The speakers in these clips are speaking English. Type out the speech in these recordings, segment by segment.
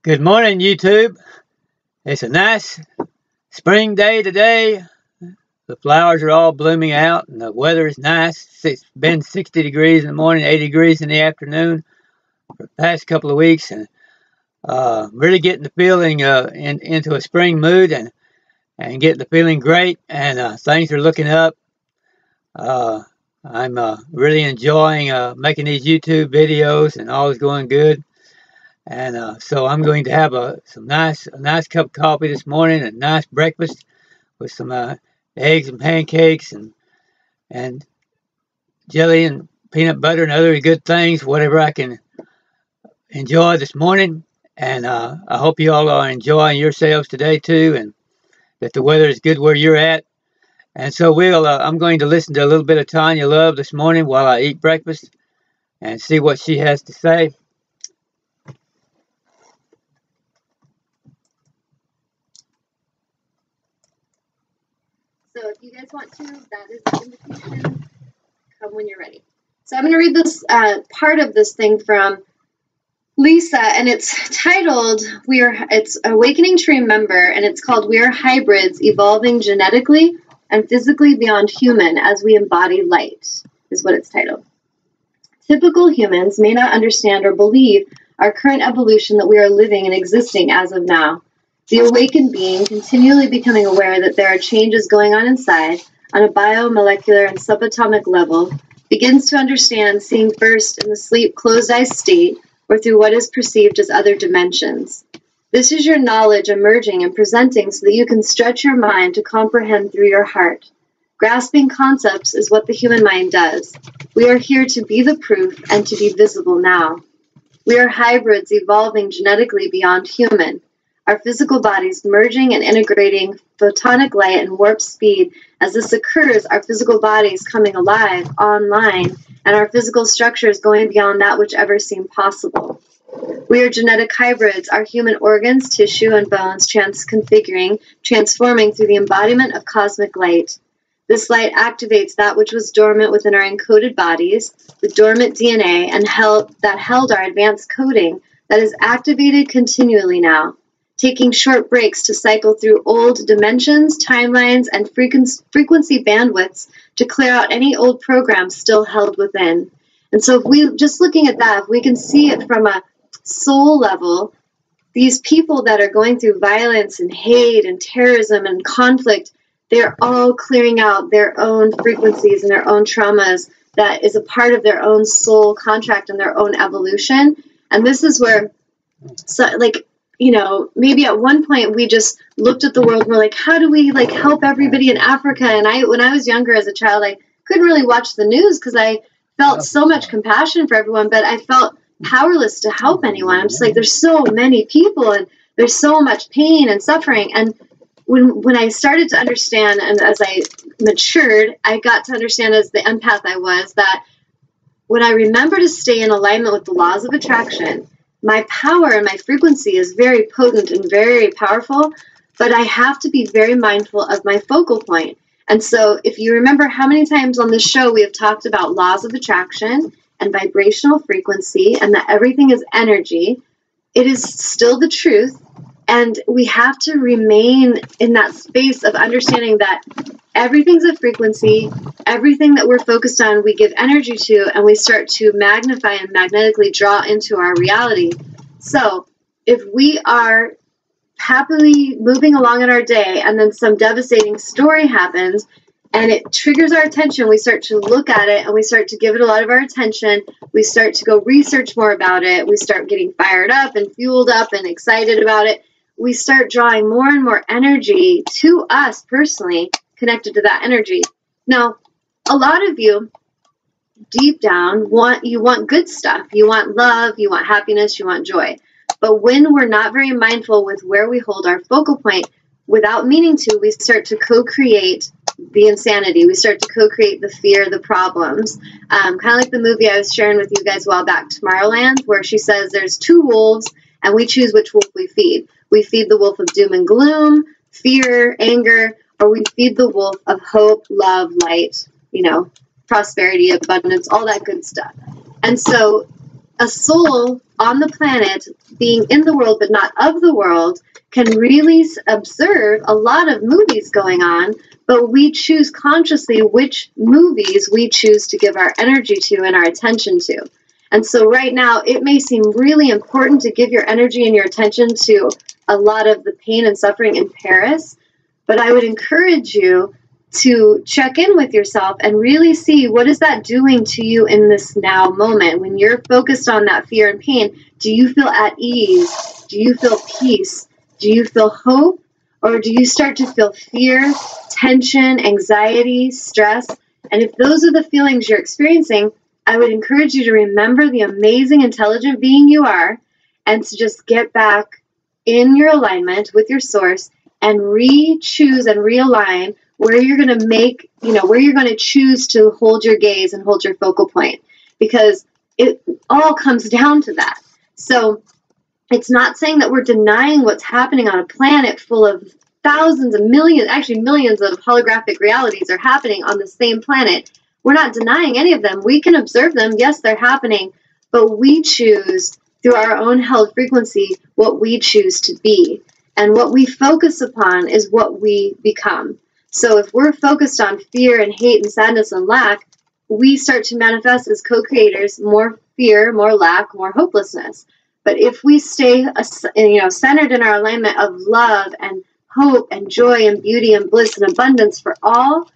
Good morning, YouTube. It's a nice spring day today. The flowers are all blooming out and the weather is nice. It's been 60 degrees in the morning, 80 degrees in the afternoon for the past couple of weeks, and really getting the feeling into a spring mood and getting the feeling great, and things are looking up. I'm really enjoying making these YouTube videos, and all is going good. And so I'm going to have a nice cup of coffee this morning, a nice breakfast with some eggs and pancakes and jelly and peanut butter and other good things, whatever I can enjoy this morning. And I hope you all are enjoying yourselves today too, and that the weather is good where you're at. And so I'm going to listen to a little bit of Tanya Love this morning while I eat breakfast and see what she has to say. So if you guys want to, that is the invitation. Come when you're ready. So I'm going to read this part of this thing from Lisa, and it's titled, it's Awakening to Remember, and it's called We Are Hybrids Evolving Genetically and Physically Beyond Human as We Embody Light, is what it's titled. Typical humans may not understand or believe our current evolution that we are living and existing as of now. The awakened being, continually becoming aware that there are changes going on inside, on a biomolecular and subatomic level, begins to understand, seeing first in the sleep closed-eye state, or through what is perceived as other dimensions. This is your knowledge emerging and presenting so that you can stretch your mind to comprehend through your heart. Grasping concepts is what the human mind does. We are here to be the proof and to be visible now. We are hybrids evolving genetically beyond human. Our physical bodies merging and integrating photonic light and warp speed. As this occurs, our physical bodies coming alive, online, and our physical structures going beyond that which ever seemed possible. We are genetic hybrids, our human organs, tissue, and bones transconfiguring, transforming through the embodiment of cosmic light. This light activates that which was dormant within our encoded bodies, the dormant DNA, and that held our advanced coding that is activated continually now, taking short breaks to cycle through old dimensions, timelines, and frequency bandwidths to clear out any old programs still held within. And so if we, just looking at that, if we can see it from a soul level, these people that are going through violence and hate and terrorism and conflict, they're all clearing out their own frequencies and their own traumas that is a part of their own soul contract and their own evolution. And this is where, maybe at one point we just looked at the world and we're like, how do we help everybody in Africa? And when I was younger as a child, I couldn't really watch the news because I felt so much compassion for everyone, but I felt powerless to help anyone. I'm just like, there's so many people and there's so much pain and suffering. And when I started to understand, and as I matured, I got to understand as the empath I was, that when I remember to stay in alignment with the laws of attraction, my power and my frequency is very potent and very powerful, but I have to be very mindful of my focal point. And so if you remember how many times on this show we have talked about laws of attraction and vibrational frequency and that everything is energy, it is still the truth. And we have to remain in that space of understanding that everything's a frequency, everything that we're focused on, we give energy to, and we start to magnify and magnetically draw into our reality. So if we are happily moving along in our day and then some devastating story happens and it triggers our attention, we start to look at it and we start to give it a lot of our attention. We start to go research more about it. We start getting fired up and fueled up and excited about it. We start drawing more and more energy to us personally connected to that energy. Now, a lot of you deep down want good stuff. You want love, you want happiness, you want joy. But when we're not very mindful with where we hold our focal point, without meaning to, we start to co-create the insanity. We start to co-create the fear, the problems. Kind of like the movie I was sharing with you guys a while back, Femarllc, where she says there's two wolves and we choose which wolf we feed. We feed the wolf of doom and gloom, fear, anger, or we feed the wolf of hope, love, light, prosperity, abundance, all that good stuff. And so a soul on the planet, being in the world but not of the world, can really observe a lot of movies going on, but we choose consciously which movies we choose to give our energy to and our attention to. And so right now, it may seem really important to give your energy and your attention to a lot of the pain and suffering in Paris, but I would encourage you to check in with yourself and really see what is that doing to you in this now moment. When you're focused on that fear and pain, do you feel at ease? Do you feel peace? Do you feel hope? Or do you start to feel fear, tension, anxiety, stress? And if those are the feelings you're experiencing, I would encourage you to remember the amazing, intelligent being you are, and to just get back in your alignment with your source and re-choose and realign where you're going to make, where you're going to choose to hold your gaze and hold your focal point, because it all comes down to that. So it's not saying that we're denying what's happening on a planet full of thousands of millions, actually millions of holographic realities are happening on the same planet. We're not denying any of them. We can observe them. Yes, they're happening, but we choose through our own held frequency what we choose to be. And what we focus upon is what we become. So if we're focused on fear and hate and sadness and lack, we start to manifest as co-creators more fear, more lack, more hopelessness. But if we stay, centered in our alignment of love and hope and joy and beauty and bliss and abundance for all,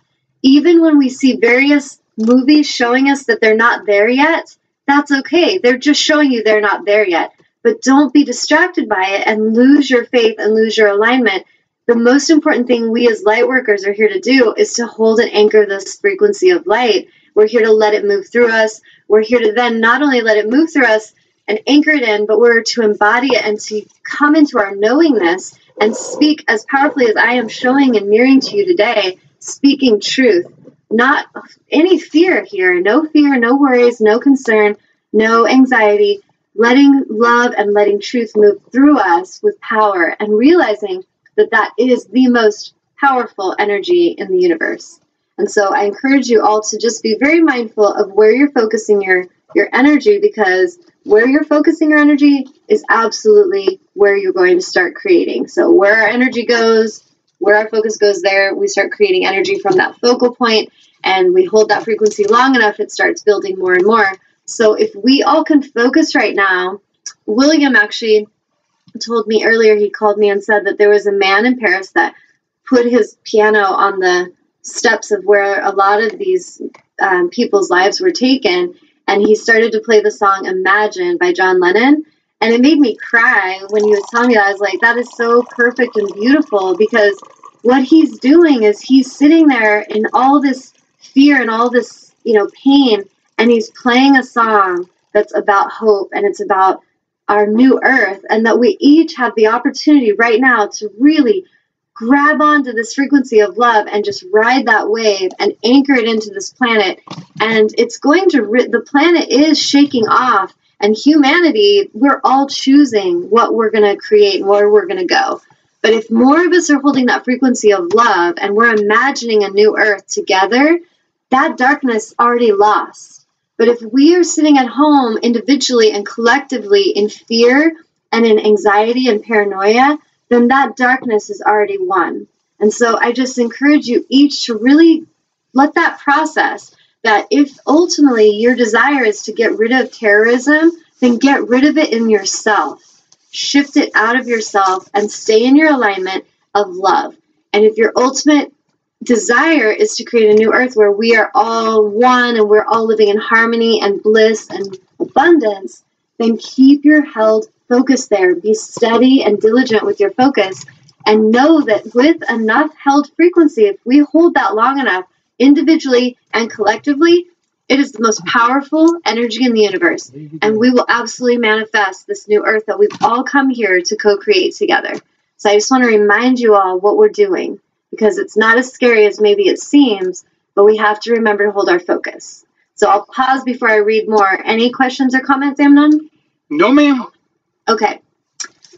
even when we see various movies showing us that they're not there yet, that's okay. They're just showing you they're not there yet. But don't be distracted by it and lose your faith and lose your alignment. The most important thing we as light workers are here to do is to hold and anchor this frequency of light. We're here to let it move through us. We're here to then not only let it move through us and anchor it in, but we're to embody it and to come into our knowingness and speak as powerfully as I am showing and mirroring to you today, speaking truth. Not any fear here. No fear, no worries, no concern, no anxiety. Letting love and letting truth move through us with power and realizing that that is the most powerful energy in the universe. And so I encourage you all to just be very mindful of where you're focusing your energy, because where you're focusing your energy is absolutely where you're going to start creating. So where our energy goes, where our focus goes there, we start creating energy from that focal point, and we hold that frequency long enough, it starts building more and more. So if we all can focus right now, William actually told me earlier, he called me and said that there was a man in Paris that put his piano on the steps of where a lot of these people's lives were taken, and he started to play the song Imagine by John Lennon, and it made me cry when he was telling me that. I was like, that is so perfect and beautiful, because what he's doing is he's sitting there in all this fear and all this, pain, and he's playing a song that's about hope, and it's about our new earth, and that we each have the opportunity right now to really grab onto this frequency of love and just ride that wave and anchor it into this planet. And it's going to, the planet is shaking off, and humanity, we're all choosing what we're going to create and where we're going to go. But if more of us are holding that frequency of love and we're imagining a new earth together, that darkness already lost. But if we are sitting at home individually and collectively in fear and in anxiety and paranoia, then that darkness is already won. And so I just encourage you each to really let that process, that if ultimately your desire is to get rid of terrorism, then get rid of it in yourself. Shift it out of yourself and stay in your alignment of love. And if your ultimate desire is to create a new earth where we are all one and we're all living in harmony and bliss and abundance, then keep your held focus there. Be steady and diligent with your focus, and know that with enough held frequency, if we hold that long enough, individually and collectively, it is the most powerful energy in the universe, and we will absolutely manifest this new earth that we've all come here to co-create together. So I just want to remind you all what we're doing, because it's not as scary as maybe it seems, but we have to remember to hold our focus. So I'll pause before I read more. Any questions or comments, Amnon? No, ma'am. Okay.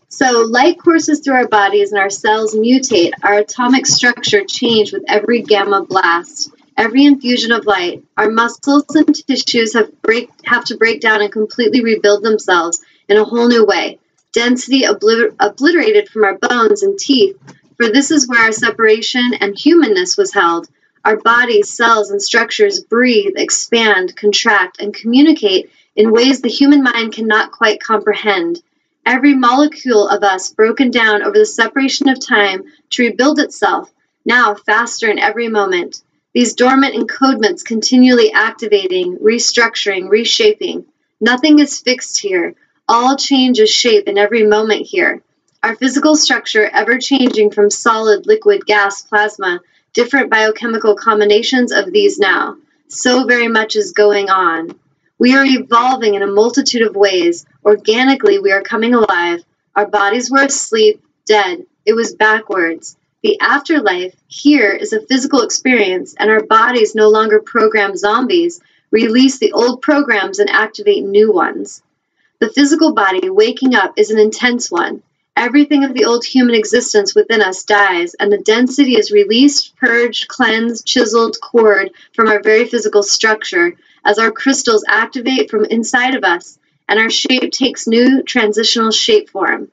So light courses through our bodies and our cells mutate. Our atomic structure change with every gamma blast, every infusion of light. Our muscles and tissues have to break down and completely rebuild themselves in a whole new way. Density obliterated from our bones and teeth, for this is where our separation and humanness was held. Our bodies, cells, and structures breathe, expand, contract, and communicate in ways the human mind cannot quite comprehend. Every molecule of us broken down over the separation of time to rebuild itself, now faster in every moment. These dormant encodements continually activating, restructuring, reshaping. Nothing is fixed here. All changes shape in every moment here. Our physical structure ever changing from solid, liquid, gas, plasma, different biochemical combinations of these now. So very much is going on. We are evolving in a multitude of ways. Organically, we are coming alive. Our bodies were asleep, dead. It was backwards. The afterlife here is a physical experience, and our bodies no longer program zombies, release the old programs and activate new ones. The physical body waking up is an intense one. Everything of the old human existence within us dies, and the density is released, purged, cleansed, chiseled, cored from our very physical structure as our crystals activate from inside of us, and our shape takes new transitional shape form.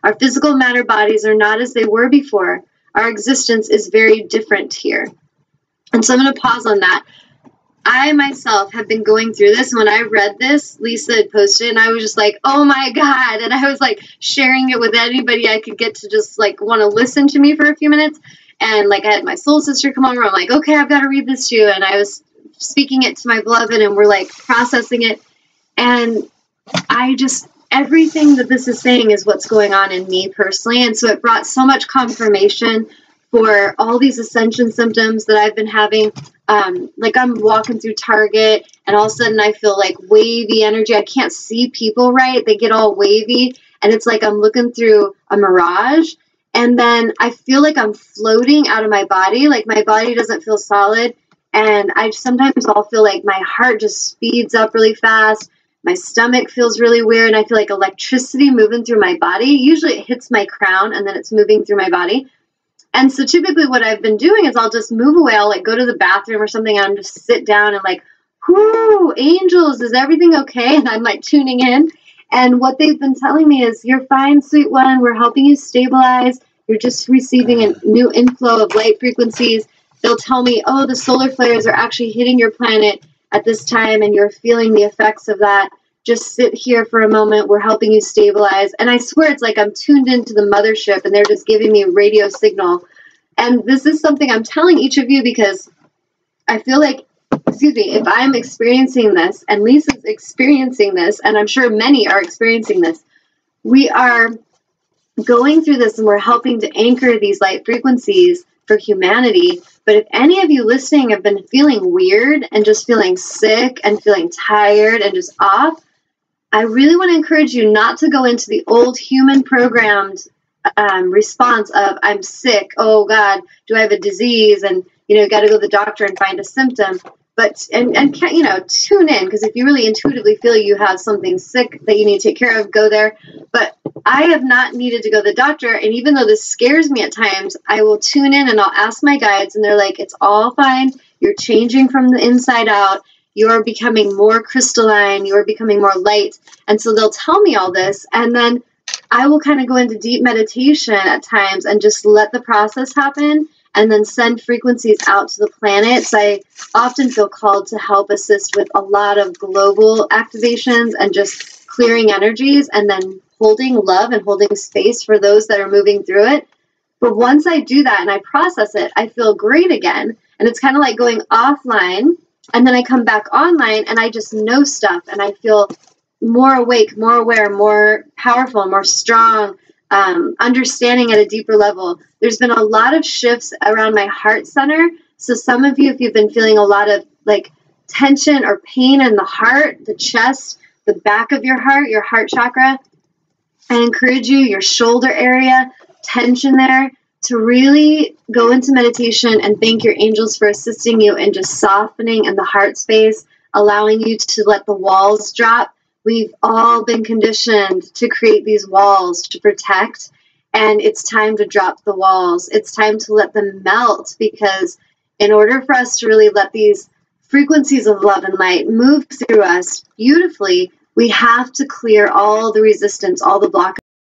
Our physical matter bodies are not as they were before. Our existence is very different here. And so I'm going to pause on that. I myself have been going through this, and when I read this, Lisa had posted it, and I was just like, oh my God, and I was like sharing it with anybody I could get to just like want to listen to me for a few minutes, and like I had my soul sister come over, I'm like, okay, I've got to read this to you, and I was speaking it to my beloved, and we're like processing it, and I just, everything that this is saying is what's going on in me personally, and so it brought so much confirmation for all these ascension symptoms that I've been having. Like I'm walking through Target and all of a sudden I feel like wavy energy. I can't see people right. They get all wavy and it's like I'm looking through a mirage. And then I feel like I'm floating out of my body. Like my body doesn't feel solid. And I'll feel like my heart just speeds up really fast. My stomach feels really weird. And I feel like electricity moving through my body. Usually it hits my crown and then it's moving through my body. And so typically what I've been doing is I'll just move away. I'll like go to the bathroom or something and I'm just sit down and like, whoo, angels, is everything okay? And I'm like tuning in. And what they've been telling me is, you're fine, sweet one. We're helping you stabilize. You're just receiving a new inflow of light frequencies. They'll tell me, oh, the solar flares are actually hitting your planet at this time and you're feeling the effects of that. Just sit here for a moment. We're helping you stabilize. And I swear it's like I'm tuned into the mothership and they're just giving me a radio signal. And this is something I'm telling each of you because I feel like, if I'm experiencing this and Lisa's experiencing this, and I'm sure many are experiencing this, we are going through this and we're helping to anchor these light frequencies for humanity. But if any of you listening have been feeling weird and just feeling sick and feeling tired and just off, I really want to encourage you not to go into the old human programmed response of I'm sick. Oh God, do I have a disease? And you got to go to the doctor and find a symptom. But and tune in, because if you really intuitively feel you have something sick that you need to take care of, go there. But I have not needed to go to the doctor, and even though this scares me at times, I will tune in and I'll ask my guides, and they're like, it's all fine. You're changing from the inside out. You're becoming more crystalline. You're becoming more light. And so they'll tell me all this, and then I will kind of go into deep meditation at times and just let the process happen and then send frequencies out to the planets. I often feel called to help assist with a lot of global activations and just clearing energies and then holding love and holding space for those that are moving through it. But once I do that and I process it, I feel great again. And it's kind of like going offline and then I come back online and I just know stuff and I feel more awake, more aware, more powerful, more strong, understanding at a deeper level. There's been a lot of shifts around my heart center. So some of you, if you've been feeling a lot of like tension or pain in the heart, the chest, the back of your heart chakra, I encourage you, your shoulder area, tension there, to really go into meditation and thank your angels for assisting you in just softening in the heart space, allowing you to let the walls drop. We've all been conditioned to create these walls to protect, and it's time to drop the walls. It's time to let them melt, because in order for us to really let these frequencies of love and light move through us beautifully, We have to clear all the resistance, all the blockages